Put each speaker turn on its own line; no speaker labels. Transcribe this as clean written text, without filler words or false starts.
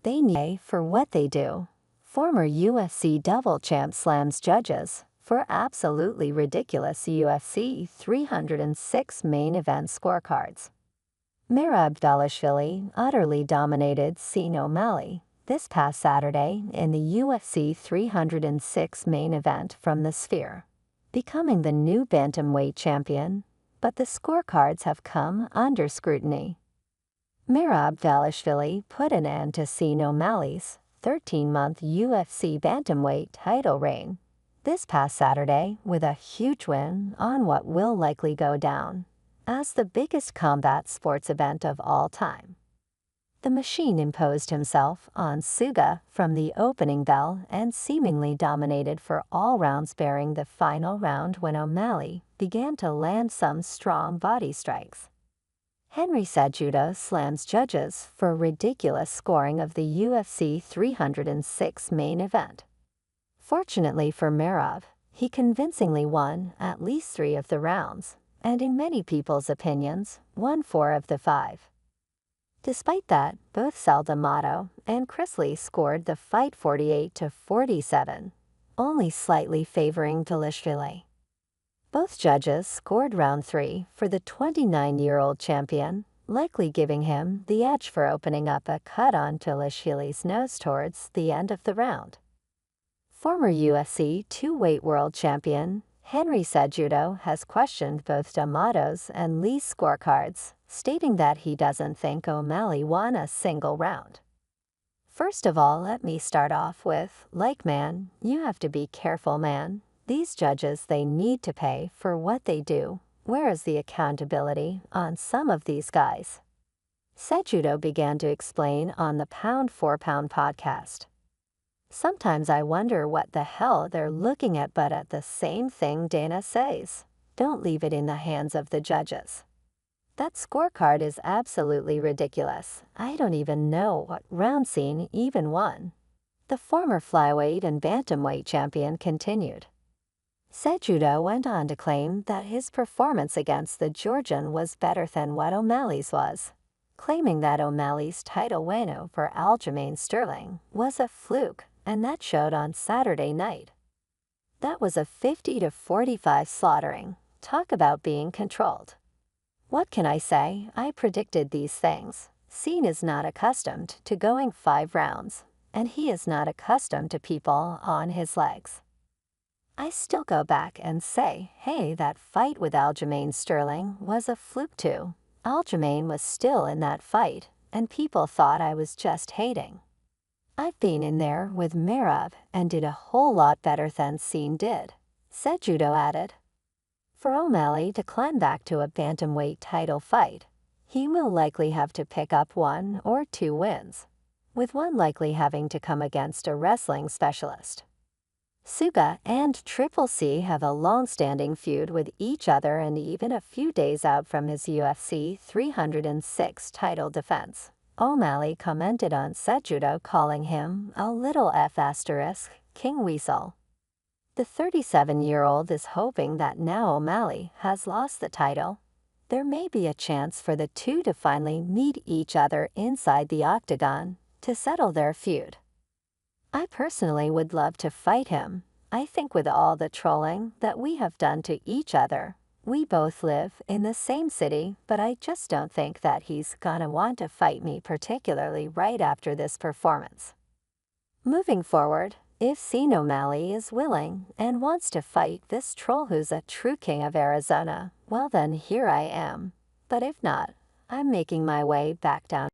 They need for what they do. Former UFC double champ slams judges for absolutely ridiculous UFC 306 main event scorecards. Merab Dvalishvili utterly dominated Sean O'Malley this past Saturday in the UFC 306 main event from the Sphere, becoming the new Bantamweight champion, but the scorecards have come under scrutiny. Merab Dvalishvili put an end to Sean O'Malley's 13-month UFC Bantamweight title reign this past Saturday with a huge win on what will likely go down as the biggest combat sports event of all time. The machine imposed himself on Suga from the opening bell and seemingly dominated for all rounds, barring the final round when O'Malley began to land some strong body strikes. Cejudo slams judges for ridiculous scoring of the UFC 306 main event. Fortunately for Merab, he convincingly won at least 3 of the rounds, and in many people's opinions, won 4 of the 5. Despite that, both Sal D'Amato and Chrisley scored the fight 48-47, only slightly favoring Dvalishvili. Both judges scored round 3 for the 29-year-old champion, likely giving him the edge for opening up a cut on Dvalishvili's nose towards the end of the round. Former UFC two-weight world champion Cejudo has questioned both D'Amato's and Lee's scorecards, stating that he doesn't think O'Malley won a single round. First of all, let me start off with, man, you have to be careful, man. These judges, they need to pay for what they do. Where is the accountability on some of these guys? Cejudo began to explain on the Pound for Pound podcast. Sometimes I wonder what the hell they're looking at, but at the same thing Dana says, don't leave it in the hands of the judges. That scorecard is absolutely ridiculous. I don't even know what round scene even won. The former flyweight and bantamweight champion continued. Cejudo went on to claim that his performance against the Georgian was better than what O'Malley's was, claiming that O'Malley's title win over Aljamain Sterling was a fluke, and that showed on Saturday night. That was a 50-45 slaughtering. Talk about being controlled. What can I say? I predicted these things. Sean is not accustomed to going 5 rounds, and he is not accustomed to people on his legs. I still go back and say, hey, that fight with Aljamain Sterling was a fluke too. Aljamain was still in that fight, and people thought I was just hating. I've been in there with Merab and did a whole lot better than Sean did, Cejudo added. For O'Malley to climb back to a bantamweight title fight, he will likely have to pick up 1 or 2 wins, with one likely having to come against a wrestling specialist. Suga and Triple C have a long-standing feud with each other, and even a few days out from his UFC 306 title defense, O'Malley commented on Cejudo, calling him a little King Weasel. The 37-year-old is hoping that now O'Malley has lost the title, there may be a chance for the two to finally meet each other inside the octagon to settle their feud. I personally would love to fight him. I think with all the trolling that we have done to each other, we both live in the same city, but I just don't think that he's gonna want to fight me, particularly right after this performance. Moving forward, if Sean O'Malley is willing and wants to fight this troll who's a true king of Arizona, well then here I am. But if not, I'm making my way back down.